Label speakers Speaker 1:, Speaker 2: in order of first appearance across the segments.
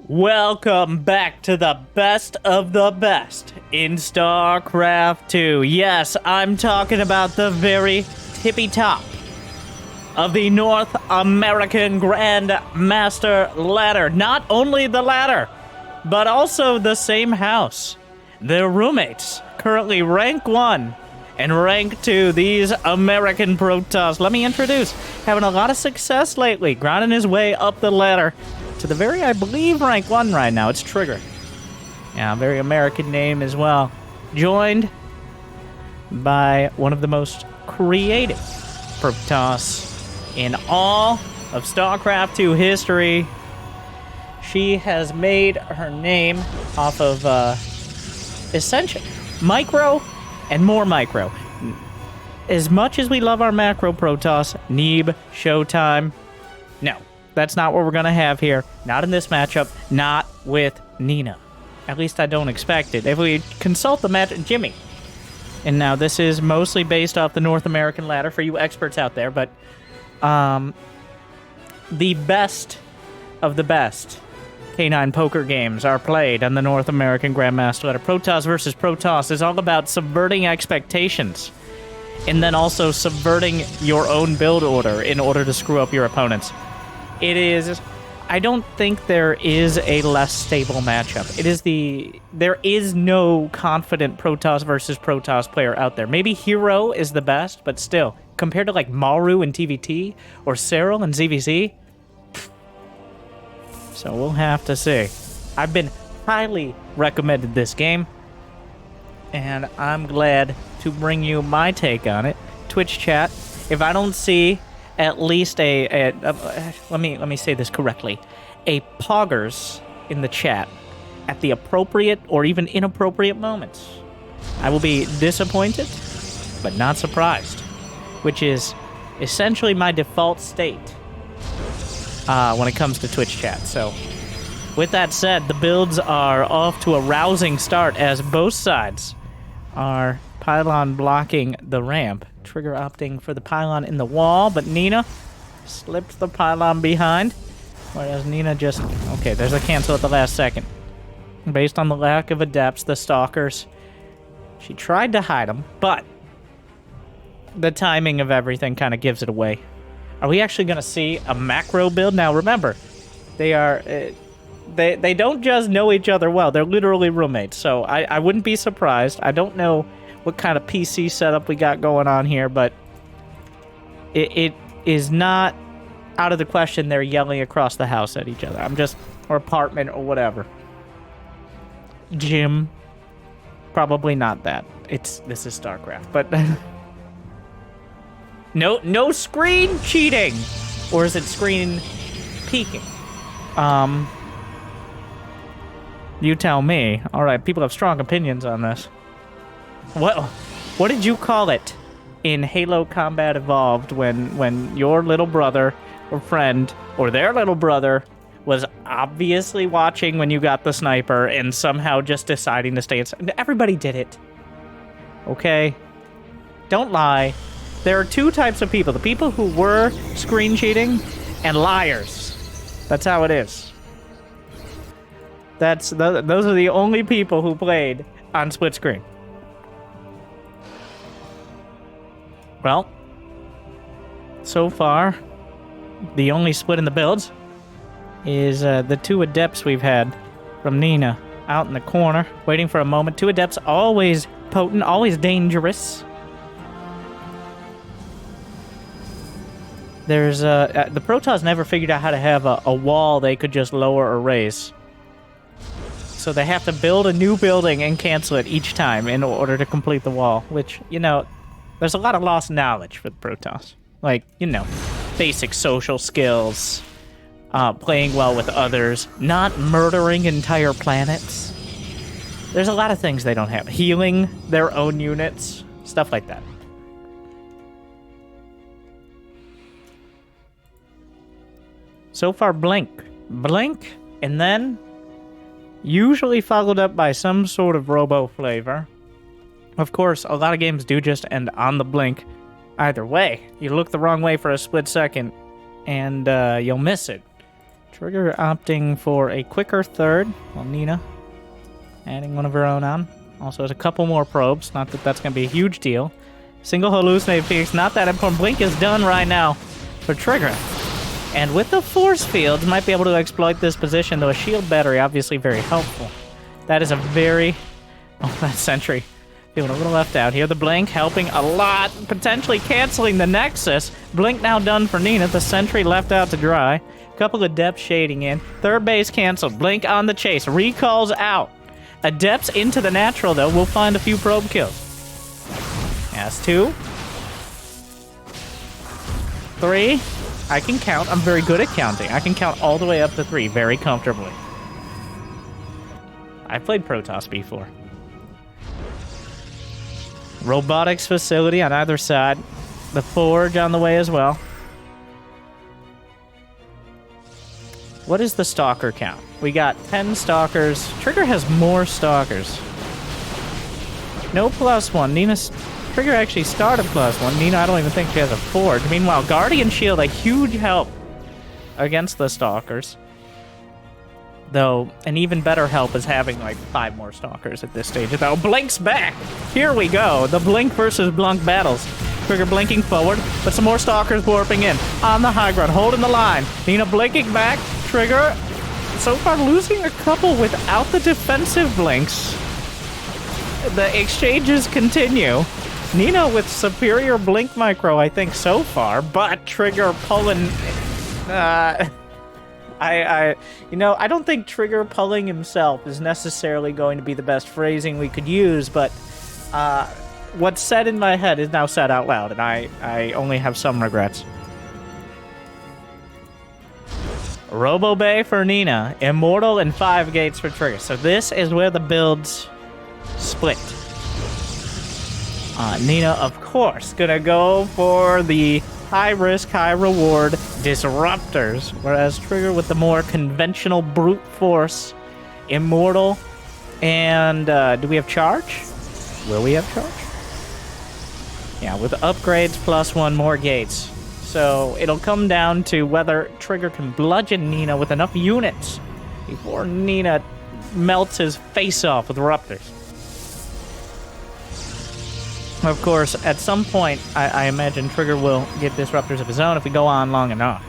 Speaker 1: Welcome back to the best of the best in StarCraft 2. Yes, I'm talking about the very tippy top of the North American Grand Master ladder. Not only the ladder, but also the same house. Their roommates, currently rank 1 and rank 2, these American Protoss. Let me introduce, having a lot of success lately, grinding his way up the ladder to the very, I believe, rank 1 right now. It's Trigger. Yeah, very American name as well. Joined by one of the most creative Protoss in all of StarCraft 2 history. She has made her name off of essential micro and more micro. As much as we love our macro Protoss, Neeb, Showtime, no. That's not what we're going to have here. Not in this matchup. Not with Nina. At least I don't expect it. If we consult the match... Jimmy. And now this is mostly based off the North American ladder for you experts out there, but the best of the best K9 poker games are played on the North American Grandmaster ladder. Protoss versus Protoss is all about subverting expectations and then also subverting your own build order in order to screw up your opponents. It is... I don't think there is a less stable matchup. There is no confident Protoss versus Protoss player out there. Maybe Hero is the best, but still, compared to like Maru and TVT, or Cyril and ZVZ, so we'll have to see. I've been highly recommended this game, and I'm glad to bring you my take on it. Twitch chat, if I don't see at least let me say this correctly, a poggers in the chat at the appropriate or even inappropriate moments, I will be disappointed, but not surprised, which is essentially my default state when it comes to Twitch chat. So, with that said, the builds are off to a rousing start as both sides are pylon blocking the ramp. Trigger opting for the pylon in the wall, but Nina slipped the pylon behind, whereas Nina just... Okay, there's a cancel at the last second. Based on the lack of adepts, the stalkers, she tried to hide them, but the timing of everything kind of gives it away. Are we actually going to see a macro build? Now, remember, they are... They don't just know each other well. They're literally roommates, so I wouldn't be surprised. I don't know what kind of PC setup we got going on here, but it is not out of the question they're yelling across the house at each other. Or apartment or whatever. Gym, probably not that. This is StarCraft, but no screen cheating, or is it screen peeking? You tell me. All right, people have strong opinions on this. What did you call it in Halo Combat Evolved when your little brother or friend or their little brother was obviously watching when you got the sniper and somehow just deciding to stay inside? Everybody did it. Okay? Don't lie. There are two types of people. The people who were screen cheating and liars. That's how it is. Those are the only people who played on split screen. Well, so far, the only split in the builds is the two adepts we've had from Nina out in the corner, waiting for a moment. Two adepts, always potent, always dangerous. There's the Protoss never figured out how to have a wall they could just lower or raise. So they have to build a new building and cancel it each time in order to complete the wall, which, there's a lot of lost knowledge for the Protoss. Like, basic social skills, playing well with others, not murdering entire planets. There's a lot of things they don't have. Healing their own units, stuff like that. So far, blink, and then usually followed up by some sort of robo flavor. Of course, a lot of games do just end on the blink. Either way, you look the wrong way for a split second, and you'll miss it. Trigger opting for a quicker third, while Nina adding one of her own on. Also has a couple more probes, not that that's going to be a huge deal. Single hallucinate Phoenix, not that important. Blink is done right now for Trigger. And with the force fields, might be able to exploit this position, though a shield battery obviously very helpful. That is a very... Oh, that sentry. Feeling a little left out here. The blink helping a lot, potentially canceling the Nexus. Blink now done for Nina. The sentry left out to dry. Couple of depth shading in. Third base canceled. Blink on the chase. Recalls out. Adepts into the natural, though. We'll find a few probe kills. That's 2. 3. I can count. I'm very good at counting. I can count all the way up to 3 very comfortably. I've played Protoss before. Robotics facility on either side. The forge on the way as well. What is the stalker count? We got 10 stalkers. Trigger has more stalkers. No +1. Nina's... Trigger actually started +1. Nina, I don't even think she has a forge. Meanwhile, Guardian Shield, a huge help against the Stalkers. Though, an even better help is having, like, 5 more Stalkers at this stage. Though, Blink's back! Here we go! The Blink versus Blunk battles. Trigger blinking forward, but some more Stalkers warping in. On the high ground, holding the line. Nina blinking back. Trigger, so far, losing a couple without the defensive blinks. The exchanges continue. Nina with superior blink micro, I think, so far, but Trigger pulling... you know, I don't think Trigger pulling himself is necessarily going to be the best phrasing we could use, but what's said in my head is now said out loud, and I only have some regrets. Robo Bay for Nina, Immortal, and 5 gates for Trigger. So this is where the builds split. Nina, of course, gonna go for the high-risk, high-reward Disruptors, whereas Trigger with the more conventional brute force, Immortal, and do we have Charge? Will we have Charge? Yeah, with upgrades +1 more gates. So it'll come down to whether Trigger can bludgeon Nina with enough units before Nina melts his face off with Raptors. Of course, at some point, I imagine Trigger will get Disruptors of his own if we go on long enough.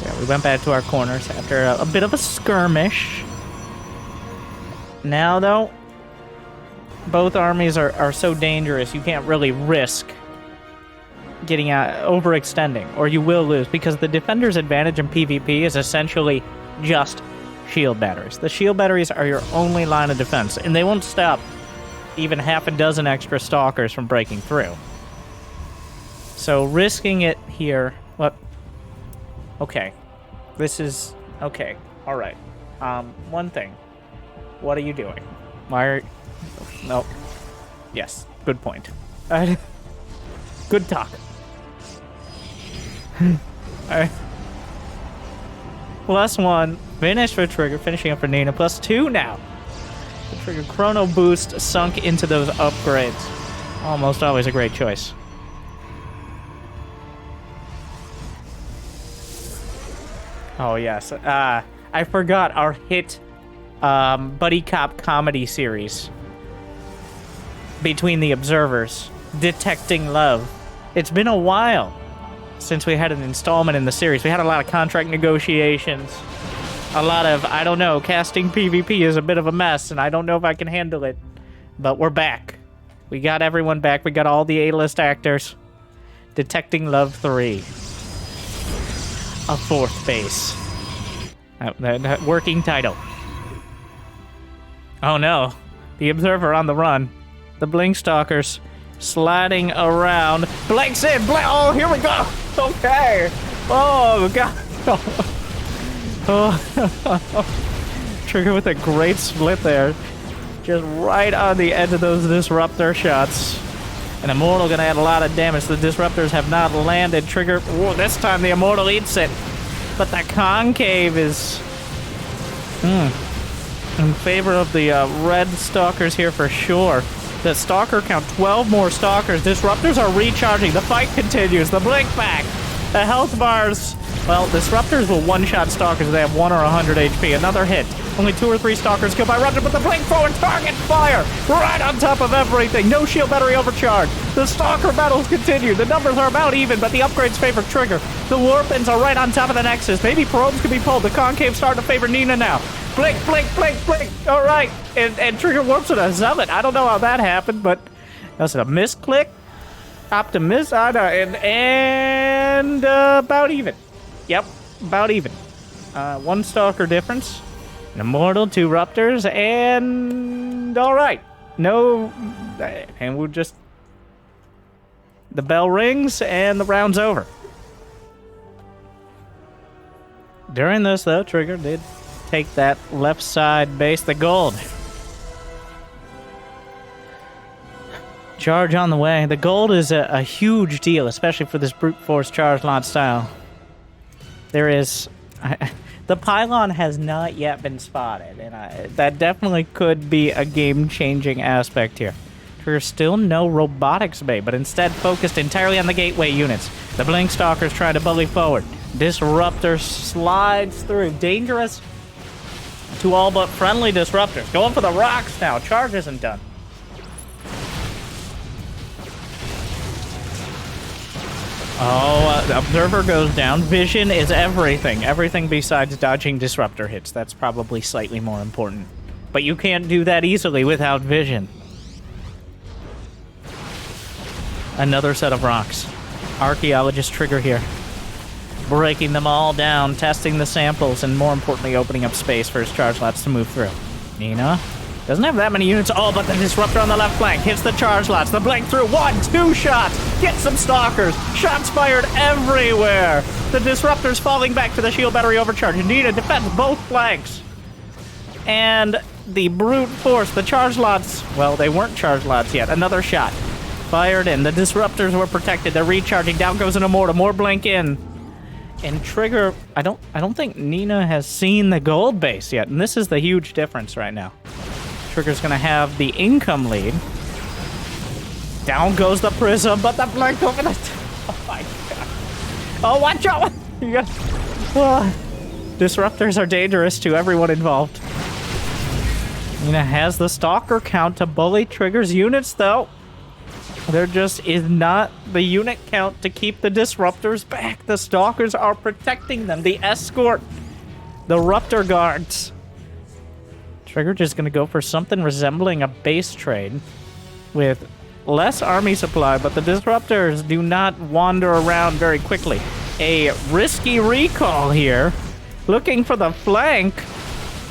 Speaker 1: Yeah, we went back to our corners after a bit of a skirmish. Now, though, both armies are so dangerous, you can't really risk getting overextending, or you will lose, because the defender's advantage in PvP is essentially just shield batteries. The shield batteries are your only line of defense, and they won't stop even half a dozen extra stalkers from breaking through. So risking it here... What? Okay. This is... Okay. Alright. One thing. What are you doing? Why are... No. Yes. Good point. Good talk. Alright. +1. Finish for Trigger. Finishing up for Nina. +2 now. The Trigger Chrono Boost sunk into those upgrades. Almost always a great choice. Oh, yes. I forgot our hit buddy cop comedy series between the observers, Detecting Love. It's been a while since we had an installment in the series. We had a lot of contract negotiations, a lot of, I don't know, casting PvP is a bit of a mess, and I don't know if I can handle it, but we're back. We got everyone back. We got all the A-list actors. Detecting Love 3. A 4th base. That working title. Oh no. The Observer on the run. The Blink Stalkers sliding around. Blinks in! Oh, here we go! Okay! Oh, God! Oh. Trigger with a great split there. Just right on the edge of those Disruptor shots. And Immortal gonna add a lot of damage. The Disruptors have not landed. Trigger... Whoa, this time the Immortal eats it. But the Concave is... in favor of the red Stalkers here for sure. The Stalker count 12 more Stalkers. Disruptors are recharging. The fight continues. The blink back. The health bars. Well, Disruptors will one-shot Stalkers if they have 1 or 100 HP. Another hit. Only 2 or 3 Stalkers killed by Raptor, but the blink forward target fire right on top of everything. No shield battery overcharge. The Stalker battles continue. The numbers are about even, but the upgrades favor Trigger. The Warpins are right on top of the Nexus. Maybe probes can be pulled. The Concave's starting to favor Nina now. Blink, blink, blink, blink. All right. And Trigger warps with a Zealot. I don't know how that happened, but that's a misclick. Optimus. And about even. Yep, about even. 1 Stalker difference. An Immortal, 2 Raptors, and all right. No, and we'll just... The bell rings, and the round's over. During this, though, Trigger did take that left side base, the gold. Charge on the way. The gold is a huge deal, especially for this brute force charge lot style. There is... The pylon has not yet been spotted, and that definitely could be a game-changing aspect here. There's still no robotics bay, but instead focused entirely on the gateway units. The Blink Stalker's trying to bully forward. Disruptor slides through. Dangerous to all but friendly Disruptors. Going for the rocks now. Charge isn't done. Oh, the Observer goes down. Vision is everything. Everything besides dodging Disruptor hits. That's probably slightly more important. But you can't do that easily without Vision. Another set of rocks. Archaeologist Trigger here. Breaking them all down, testing the samples, and more importantly, opening up space for his charge lots to move through. Nina doesn't have that many units. Oh, but the Disruptor on the left flank hits the charge lots. The blink through. 1, 2 shots. Get some Stalkers. Shots fired everywhere. The Disruptor's falling back to the shield battery overcharge. Nina defends both flanks. And the brute force, the charge lots, well, they weren't charge lots yet. Another shot. Fired in. The Disruptors were protected. They're recharging. Down goes an Immortal. More blink in. And Trigger, I don't think Nina has seen the gold base yet. And this is the huge difference right now. Trigger's gonna have the income lead. Down goes the Prism, but the blink over the... Oh my god. Oh, watch out! You got... Disruptors are dangerous to everyone involved. Nina has the Stalker count to bully Trigger's units, though. There just is not the unit count to keep the Disruptors back. The Stalkers are protecting them. The escort. The Ruptor guards. Trigger just gonna go for something resembling a base trade with less army supply, but the Disruptors do not wander around very quickly. A risky recall here. Looking for the flank.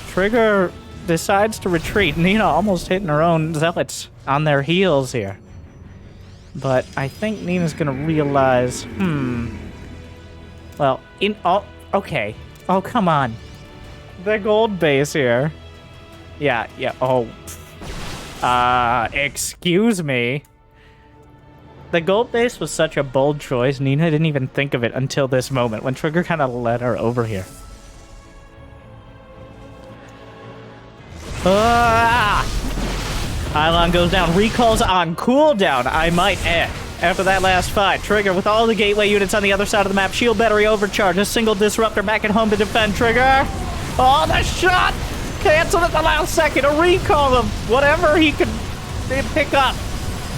Speaker 1: Trigger decides to retreat. Nina almost hitting her own Zealots on their heels here. But I think Nina's gonna realize, well, okay. Oh, come on. The gold base here. Yeah, oh. Excuse me. The gold base was such a bold choice, Nina didn't even think of it until this moment, when Trigger kind of led her over here. Pylon goes down. Recalls on cooldown, I might add. After that last fight, Trigger with all the gateway units on the other side of the map. Shield battery overcharge. A single Disruptor back at home to defend Trigger. Oh, the shot! Canceled at the last second. A recall of whatever he could pick up.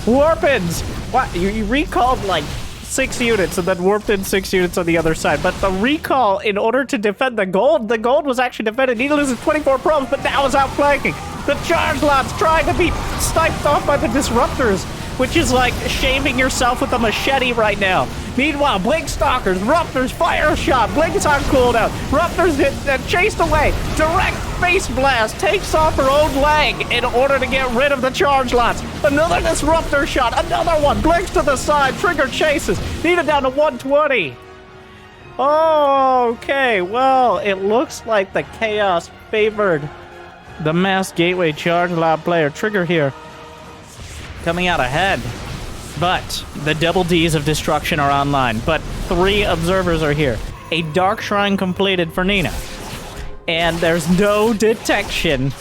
Speaker 1: Warpins. What? You recalled like 6 units and then warped in 6 units on the other side. But the recall, in order to defend the gold was actually defended. Nina loses 24 probes, but now is outflanking. The charge lots trying to be sniped off by the Disruptors, which is like shaving yourself with a machete right now. Meanwhile, Blink Stalkers, Raptors fire a shot. Blink is on cooldown. Raptors chased away. Direct face blast takes off her own leg in order to get rid of the charge lots. Another Disruptor shot. Another one. Blinks to the side. Trigger chases. Nina down to 120. Okay, well, it looks like the chaos favored the Mass Gateway charge lot player. Trigger here coming out ahead. But the double Ds of destruction are online. But 3 observers are here. A Dark Shrine completed for Nina. And there's no detection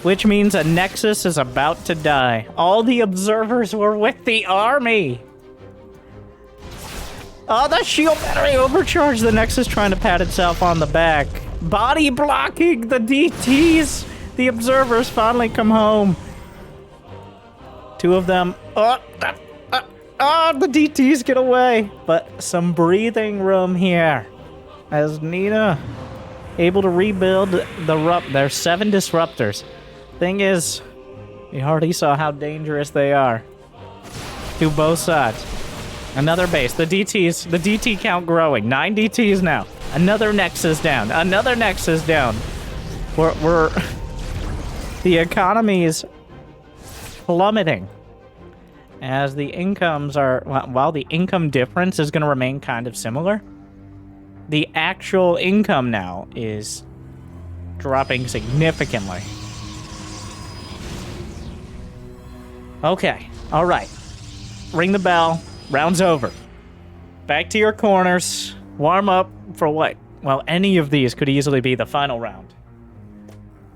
Speaker 1: which means a Nexus is about to die. All the observers were with the army. Oh, the shield battery overcharged. The Nexus trying to pat itself on the back. Body blocking the DTs. The observers finally come home. Two of them. Oh, the DTs get away. But some breathing room here. As Nina able to rebuild there's 7 disruptors. Thing is, we already saw how dangerous they are. To both sides. Another base. The DT count growing. 9 DTs now. Another Nexus down. Another Nexus down. We're the economy is plummeting. As the incomes are, while the income difference is going to remain kind of similar, the actual income now is dropping significantly. Okay, all right. Ring the bell. Round's over. Back to your corners. Warm up for what? Well, any of these could easily be the final round.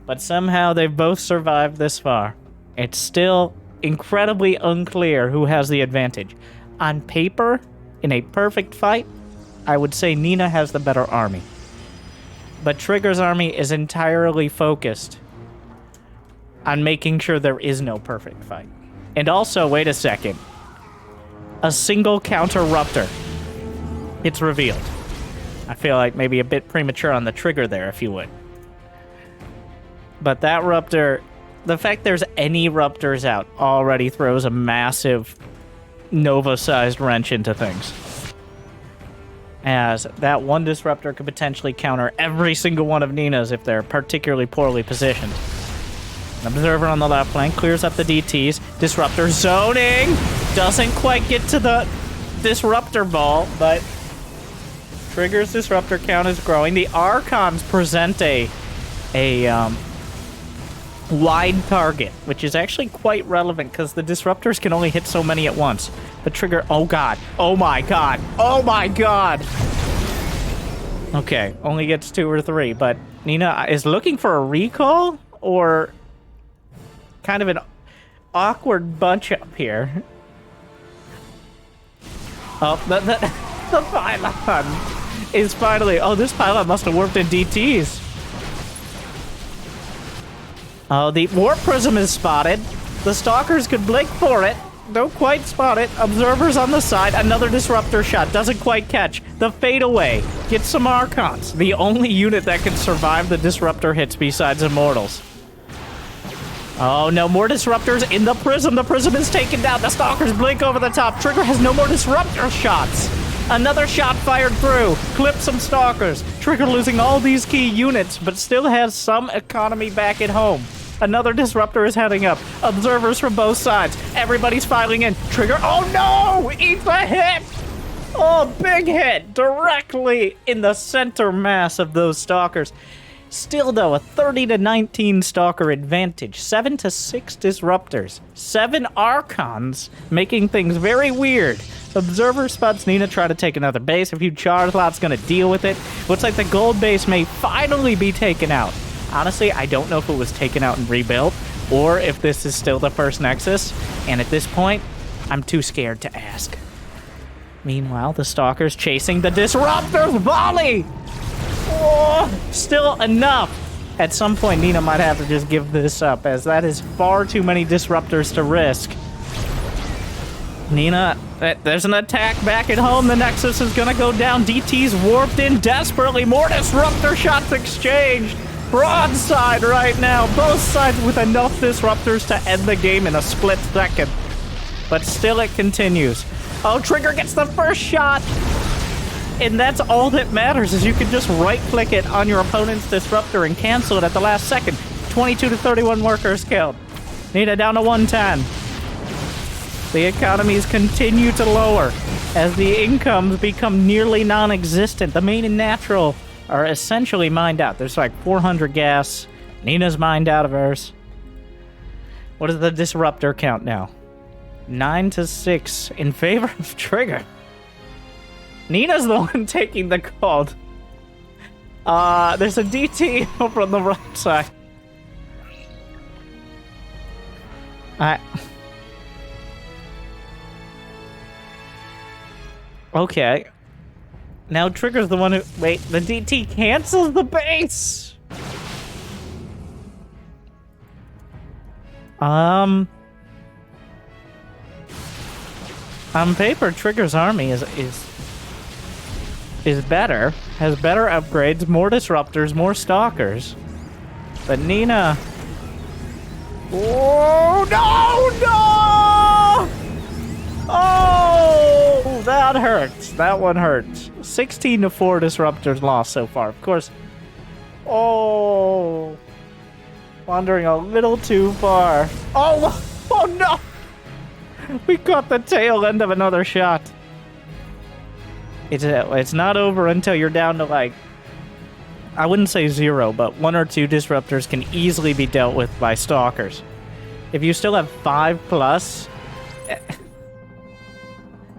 Speaker 1: But somehow they've both survived this far. It's still incredibly unclear who has the advantage. On paper, in a perfect fight, I would say Nina has the better army. But Trigger's army is entirely focused on making sure there is no perfect fight. And also, wait a second. A single counter-ruptor. It's revealed. I feel like maybe a bit premature on the trigger there, if you would. But that Ruptor, the fact there's any Ruptors out already throws a massive Nova-sized wrench into things. As that one Disruptor could potentially counter every single one of Nina's if they're particularly poorly positioned. An Observer on the left flank clears up the DTs. Disruptor zoning! Doesn't quite get to the Disruptor ball, but Trigger's Disruptor count is growing. The Archons present a wide target, which is actually quite relevant because the Disruptors can only hit so many at once. The Trigger, oh god, oh my god, oh my god! Okay, only gets 2 or 3, but Nina is looking for a recall or kind of an awkward bunch up here. Oh, the pylon is finally... Oh, this pylon must have worked in DTs. Oh, the Warp Prism is spotted. The Stalkers could blink for it. Don't quite spot it. Observers on the side. Another Disruptor shot. Doesn't quite catch. The fadeaway. Gets some Archons. The only unit that can survive the Disruptor hits besides Immortals. Oh, no more Disruptors in the Prism. The Prism is taken down. The Stalkers blink over the top. Trigger has no more Disruptor shots. Another shot fired through. Clip some Stalkers. Trigger losing all these key units, but still has some economy back at home. Another Disruptor is heading up. Observers from both sides. Everybody's filing in. Trigger, oh no! Eats a hit! Oh, big hit! Directly in the center mass of those Stalkers. Still, though, a 30-19 Stalker advantage. 7-6 Disruptors. 7 Archons, making things very weird. Observer spots Nina try to take another base. A few Charizard's gonna deal with it. Looks like the gold base may finally be taken out. Honestly, I don't know if it was taken out and rebuilt, or if this is still the first Nexus, and at this point, I'm too scared to ask. Meanwhile, the Stalker's chasing the Disruptor's volley! Oh, still enough! At some point, Nina might have to just give this up, as that is far too many Disruptors to risk. Nina, there's an attack back at home. The Nexus is gonna go down. DT's warped in desperately. More Disruptor shots exchanged. Broadside right now. Both sides with enough Disruptors to end the game in a split second. But still it continues. Oh, Trigger gets the first shot. And that's all that matters, is you can just right-click it on your opponent's Disruptor and cancel it at the last second. 22 to 31 workers killed. Nina down to 110. The economies continue to lower as the incomes become nearly non-existent. The main and natural are essentially mined out. There's like 400 gas. Nina's mined out of hers. What is the Disruptor count now? 9-6 in favor of Trigger. Nina's the one taking the cold. There's a DT over on the right side. I... Okay. Now Trigger's the one who... Wait, the DT cancels the base! On paper, Trigger's army is better. Has better upgrades, more disruptors, more stalkers. But Nina... Oh, no! Oh, that hurts. That one hurts. 16-4 disruptors lost so far. Of course. Oh. Wandering a little too far. Oh, oh no! We caught the tail end of another shot. It's not over until you're down to, like, I wouldn't say 0, but 1 or 2 disruptors can easily be dealt with by stalkers. If you still have 5+,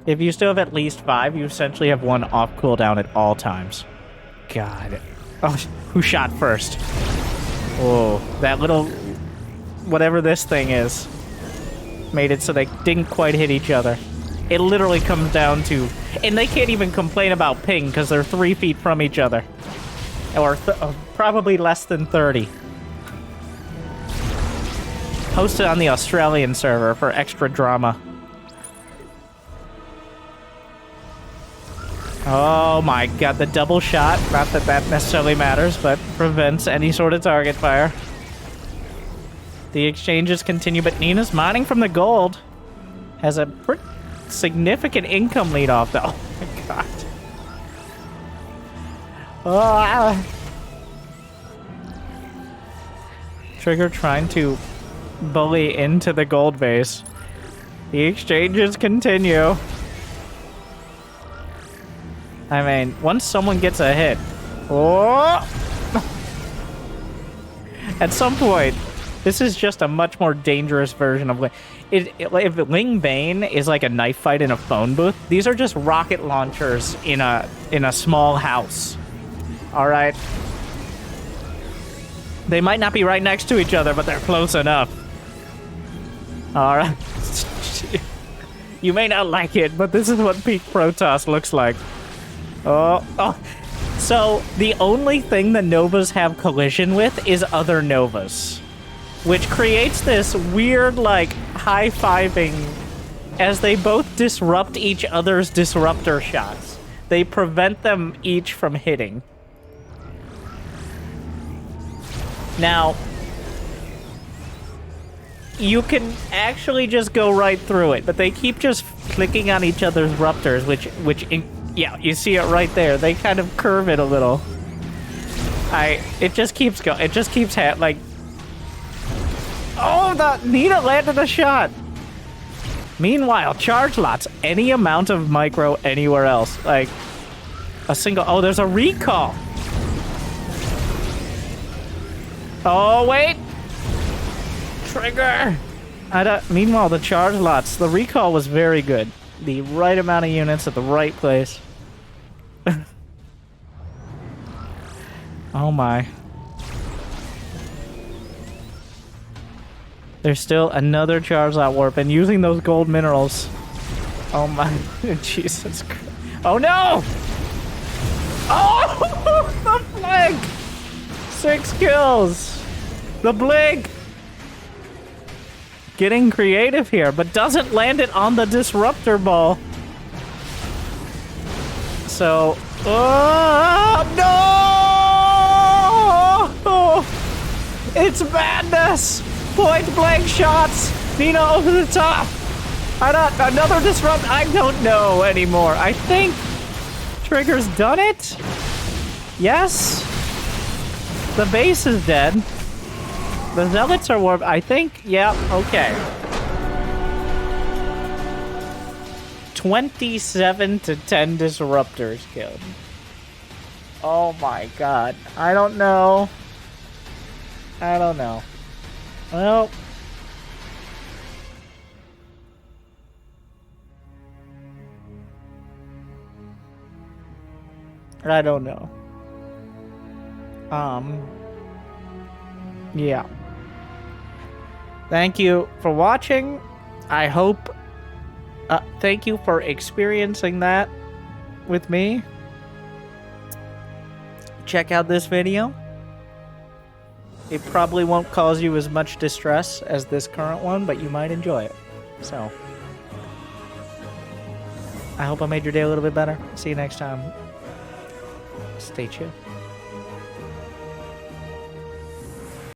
Speaker 1: if you still have at least 5, you essentially have 1 off cooldown at all times. God. Oh, who shot first? Oh, that little... whatever this thing is made it so they didn't quite hit each other. It literally comes down to... And they can't even complain about ping because they're 3 feet from each other. Or probably less than 30. Hosted on the Australian server for extra drama. Oh my god, the double shot. Not that that necessarily matters, but prevents any sort of target fire. The exchanges continue, but Nina's mining from the gold. Has a pretty significant income lead off, though. Oh my god. Oh, Trigger trying to bully into the gold base. The exchanges continue. I mean, once someone gets a hit... Oh! At some point, this is just a much more dangerous version of Ling. If Ling Bane is like a knife fight in a phone booth, these are just rocket launchers in a small house. Alright? They might not be right next to each other, but they're close enough. Alright. You may not like it, but this is what peak Protoss looks like. Oh. So, the only thing the Novas have collision with is other Novas. Which creates this weird, like, high-fiving as they both disrupt each other's disruptor shots. They prevent them each from hitting. Now, you can actually just go right through it, but they keep just clicking on each other's ruptors, yeah, you see it right there. They kind of curve it a little. It just keeps going. It just keeps like... Oh, Nina landed a shot! Meanwhile, charge lots, any amount of micro anywhere else. Like, a single... Oh, there's a recall! Oh, wait! Trigger! Meanwhile, the charge lots, the recall was very good. The right amount of units at the right place. Oh my. There's still another charge lot warp and using those gold minerals. Oh my. Jesus Christ. Oh no! Oh! The flag! 6 kills! The blink! Getting creative here, but doesn't land it on the disruptor ball. So, no! It's madness! Point blank shots! Nina over the top! Another disrupt. I don't know anymore. I think Trigger's done it? Yes? The base is dead. The zealots are warped. I think, yeah, okay. 27 to 10 disruptors killed. Oh my god. I don't know. Well. I don't know. Yeah. Thank you for watching. I hope... thank you for experiencing that with me. Check out this video. It probably won't cause you as much distress as this current one, but you might enjoy it. So, I hope I made your day a little bit better. See you next time. Stay chill.